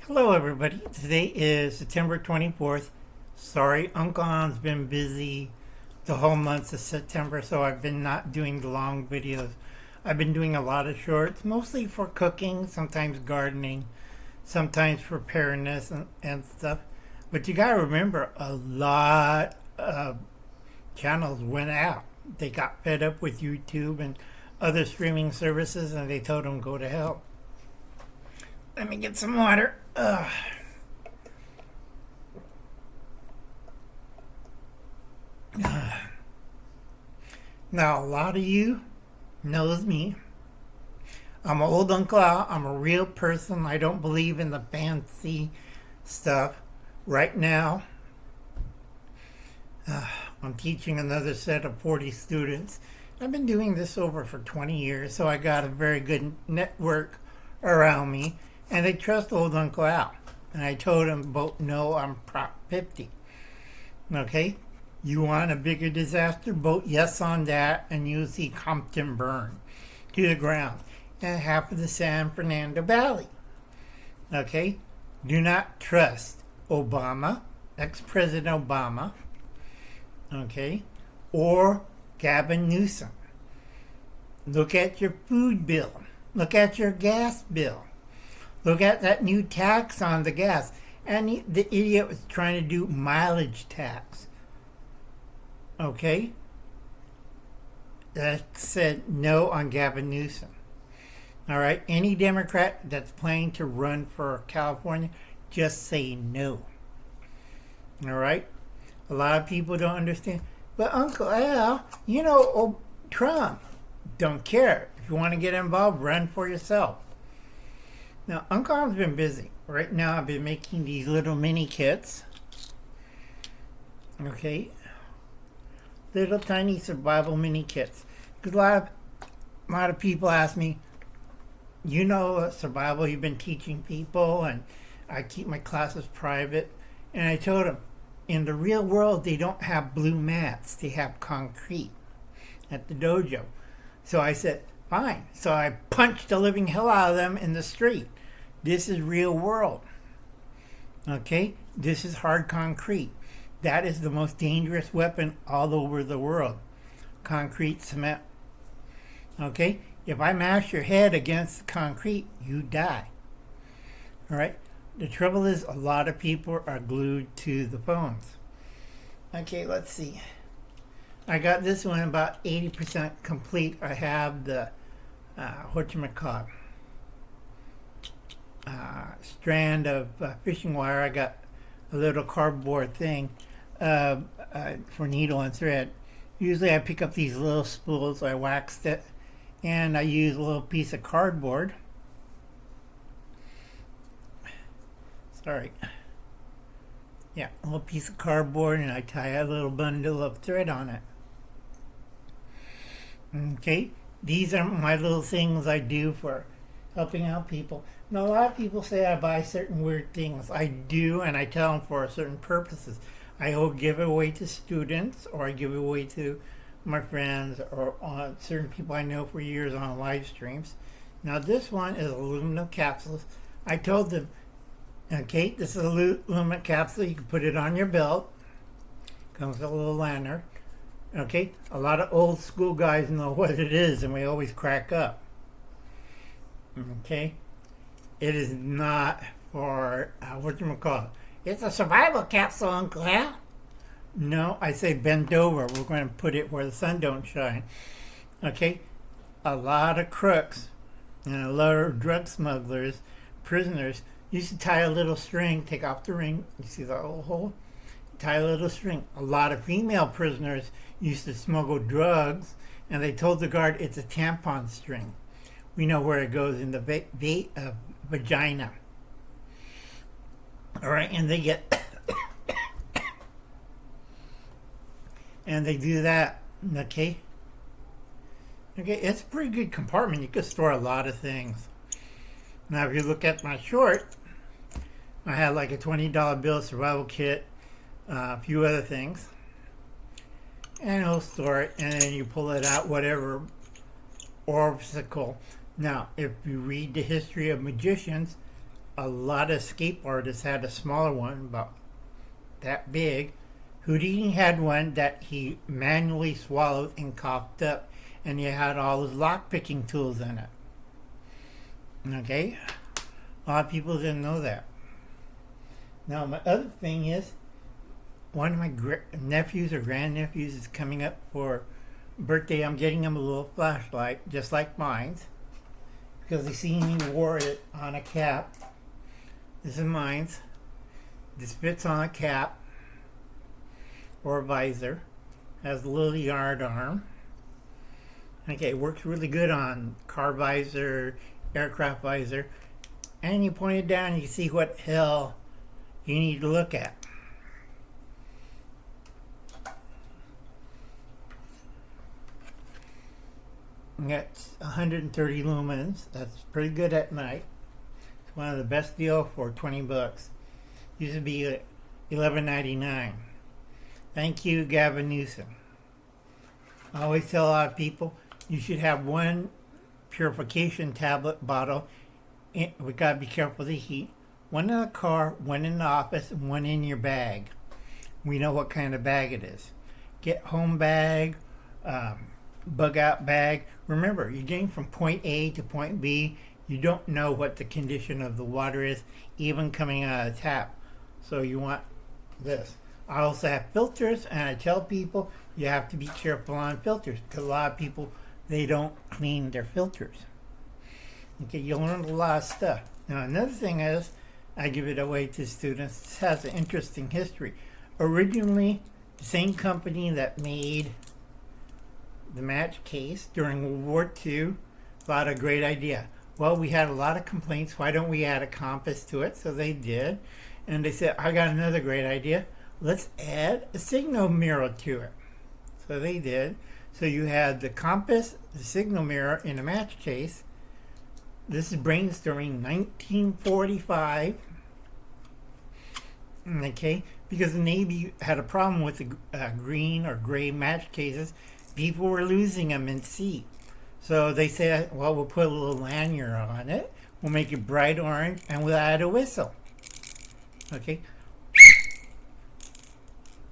Hello everybody, today is September 24th. Sorry, Uncle On's been busy the whole month of September, so I've been not doing the long videos. I've been doing a lot of shorts, mostly for cooking, sometimes gardening, sometimes preparedness and stuff. But you gotta remember, a lot of channels went out. They got fed up with YouTube and other streaming services and they told them go to hell. Let me get some water. Now, a lot of you knows me. I'm an old Uncle Al. I'm a real person. I don't believe in the fancy stuff. Right now, I'm teaching another set of 40 students. I've been doing this over for 20 years, so I got a very good network around me, and they trust old Uncle Al. And I told them, vote no on Prop 50. Okay? You want a bigger disaster? Vote yes on that, and you'll see Compton burn to the ground. And half of the San Fernando Valley. Okay? Do not trust Obama, ex-President Obama, okay, or Gavin Newsom. Look at your food bill. Look at your gas bill. Look at that new tax on the gas. And the idiot was trying to do mileage tax. Okay? That said no on Gavin Newsom. All right? Any Democrat that's planning to run for California, just say no. All right? A lot of people don't understand. But Uncle Al, Trump, don't care. If you want to get involved, run for yourself. Now, Uncle Al's been busy. Right now, I've been making these little mini kits. Okay? Little tiny survival mini kits. Because a lot of people ask me, survival, you've been teaching people, and I keep my classes private. And I told them, in the real world, they don't have blue mats. They have concrete at the dojo. So I said, fine. So I punched the living hell out of them in the street. This is real world. Okay? This is hard concrete. That is the most dangerous weapon all over the world. Concrete cement. Okay? If I mash your head against concrete, you die. All right? The trouble is, a lot of people are glued to the phones. Okay, let's see. I got this one about 80% complete. I have the, strand of fishing wire. I got a little cardboard thing for needle and thread. Usually I pick up these little spools, I waxed it, and I use a little piece of cardboard. Sorry. Yeah, a little piece of cardboard, and I tie a little bundle of thread on it. Okay, these are my little things I do for helping out people. Now, a lot of people say I buy certain weird things. I do, and I tell them for certain purposes. I will give it away to students, or I give it away to my friends, or certain people I know for years on live streams. Now, this one is aluminum capsules. I told them, okay, this is a aluminum capsule. You can put it on your belt. Comes with a little lantern. Okay, a lot of old school guys know what it is, and we always crack up. Okay, it is not for It's a survival capsule, Uncle Al. No, I say bend over. We're going to put it where the sun don't shine. Okay, a lot of crooks and a lot of drug smugglers, prisoners, used to tie a little string, take off the ring. You see the little hole? Tie a little string. A lot of female prisoners used to smuggle drugs, and they told the guard it's a tampon string. We know where it goes, in the vagina. All right, and they get and they do that. Okay, it's a pretty good compartment. You could store a lot of things. Now, if you look at my short, I had like a $20 bill survival kit, a few other things, and it'll store it, and then you pull it out, whatever obstacle. Now, if you read the history of magicians, a lot of escape artists had a smaller one, about that big. Houdini had one that he manually swallowed and coughed up, and he had all his lock-picking tools in it. Okay? A lot of people didn't know that. Now, my other thing is, one of my nephews or grandnephews is coming up for birthday. I'm getting him a little flashlight, just like mine's, because they seen me wore it on a cap. This is mine's. This fits on a cap or a visor. Has a little yard arm. Okay, it works really good on car visor, aircraft visor. And you point it down, you can see what hell you need to look at. That's 130 lumens. That's pretty good at night. It's one of the best deals for 20 bucks. Used to be $11.99. Thank you, Gavin Newsom. I always tell a lot of people you should have one purification tablet bottle. We gotta be careful of the heat. One in the car, one in the office, and one in your bag. We know what kind of bag it is. Get home bag, bug out bag. Remember, you're getting from point A to point B. You don't know what the condition of the water is, even coming out of the tap. So you want this. I also have filters, and I tell people you have to be careful on filters, because a lot of people, they don't clean their filters. Okay, you'll learn a lot of stuff. Now, another thing is, I give it away to students. This has an interesting history. Originally, the same company that made the match case during World War II thought a great idea. Well, we had a lot of complaints. Why don't we add a compass to it? So they did. And they said, I got another great idea. Let's add a signal mirror to it. So they did. So you had the compass, the signal mirror in a match case. This is brainstorming 1945. Okay, because the Navy had a problem with the green or gray match cases. People were losing them in sea. So they said, well, we'll put a little lanyard on it. We'll make it bright orange, and we'll add a whistle. Okay.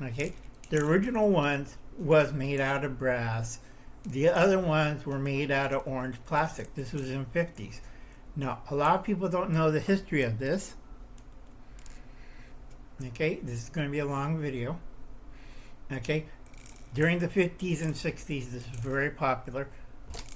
Okay. The original ones was made out of brass. The other ones were made out of orange plastic. This was in the 50s. Now, a lot of people don't know the history of this. Okay, this is going to be a long video. Okay, during the 50s and 60s, this was very popular.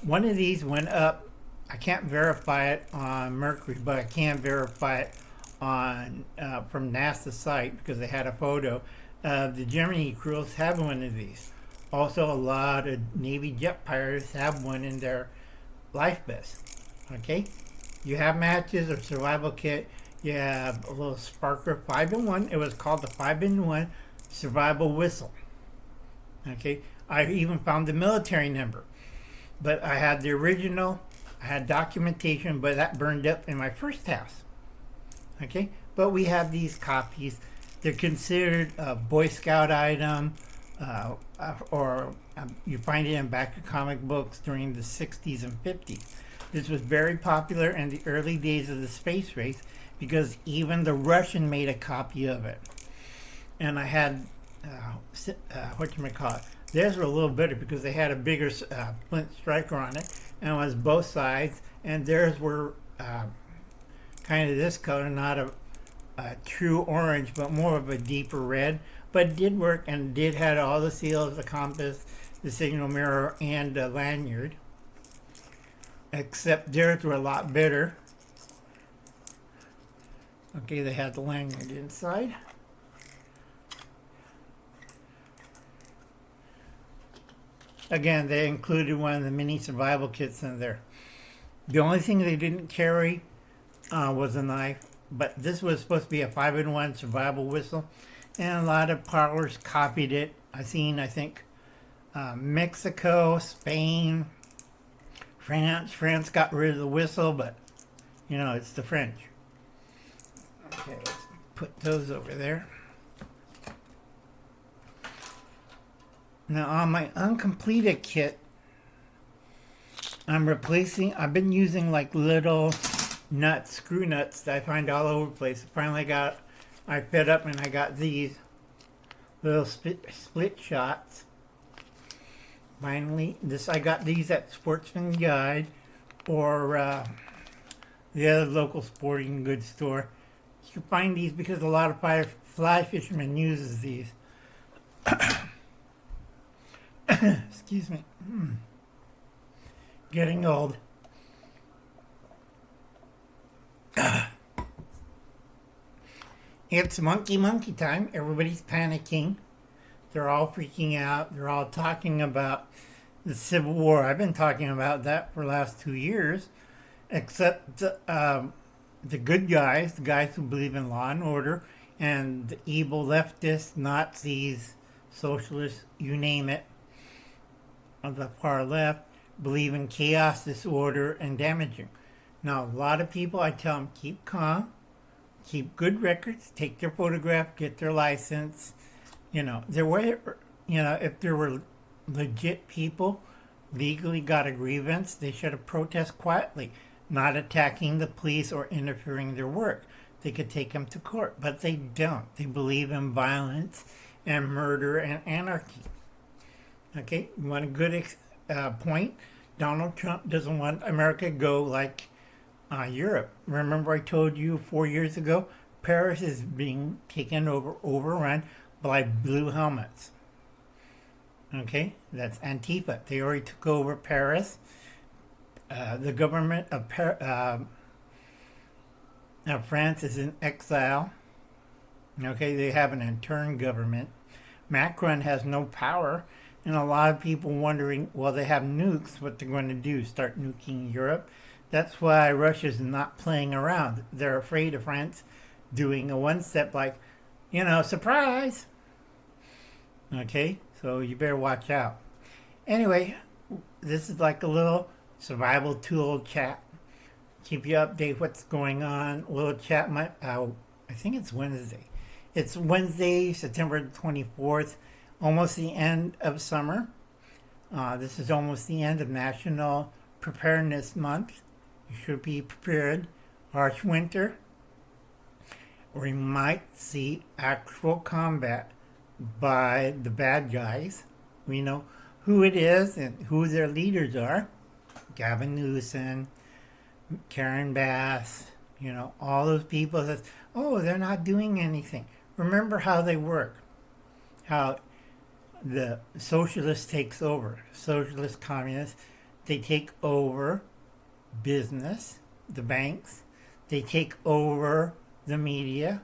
One of these went up. I can't verify it on Mercury, but I can verify it on from NASA site, because they had a photo of the Gemini crews having one of these. Also, a lot of Navy jet pirates have one in their life vest. Okay, you have matches or survival kit. You have a little sparker 5-in-1. It was called the 5-in-1 survival whistle. Okay, I even found the military number, but I had the original. I had documentation, but that burned up in my first house. Okay, but we have these copies. They're considered a Boy Scout item, or you find it in back of comic books during the 60s and 50s. This was very popular in the early days of the space race, because even the Russian made a copy of it. And I had, whatchamacallit, theirs were a little better because they had a bigger flint striker on it, and it was both sides, and theirs were kind of this color, not a true orange, but more of a deeper red. But it did work, and did have all the seals, the compass, the signal mirror, and the lanyard. Except theirs were a lot better. Okay, they had the lanyard inside. Again, they included one of the mini survival kits in there. The only thing they didn't carry was a knife, but this was supposed to be a 5-in-1 survival whistle, and a lot of parlors copied it. I think, Mexico, Spain, France. France got rid of the whistle, but, you know, it's the French. Okay, let's put those over there. Now, on my uncompleted kit, I've been using like little nuts, screw nuts that I find all over the place. I fed up and I got these little split shots. Finally, I got these at Sportsman Guide or the other local sporting goods store. You can find these because a lot of fly fishermen uses these. Excuse me. Getting old. It's monkey time. Everybody's panicking. They're all freaking out. They're all talking about the Civil War. I've been talking about that for the last 2 years. Except the good guys, the guys who believe in law and order, and the evil leftists, Nazis, socialists, you name it, on the far left, believe in chaos, disorder, and damaging. Now, a lot of people, I tell them, keep calm, keep good records, take their photograph, get their license. If there were legit people legally got a grievance, they should have protested quietly, not attacking the police or interfering in their work. They could take them to court, but they don't. They believe in violence and murder and anarchy. Okay, you want a good point? Donald Trump doesn't want America to go like Europe. Remember I told you 4 years ago, Paris is being taken overrun by blue helmets. Okay, that's Antifa. They already took over Paris. The government of France is in exile. Okay, they have an interim government. Macron has no power, and a lot of people wondering, well, they have nukes, what they're going to do, start nuking Europe. That's why Russia's not playing around. They're afraid of France doing a one-step like, surprise. Okay, so you better watch out. Anyway, this is like a little survival tool chat. Keep you updated what's going on. A little chat, I think it's Wednesday. It's Wednesday, September 24th, almost the end of summer. This is almost the end of National Preparedness Month. You should be prepared. Harsh winter. We might see actual combat by the bad guys. We know who it is and who their leaders are. Gavin Newsom, Karen Bass, all those people that, they're not doing anything. Remember how they work. How the socialist takes over. Socialist communists, they take over business, the banks. They take over the media.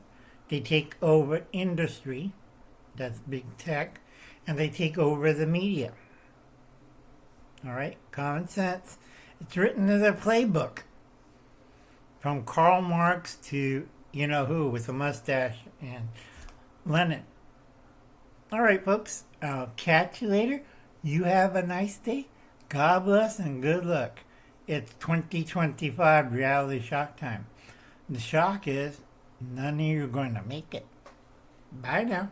They take over industry. That's big tech. And they take over the media. All right? Common sense. It's written in their playbook. From Karl Marx to who with a mustache and Lenin. All right, folks. I'll catch you later. You have a nice day. God bless and good luck. It's 2025 reality shock time. The shock is none of you are going to make it. Bye now.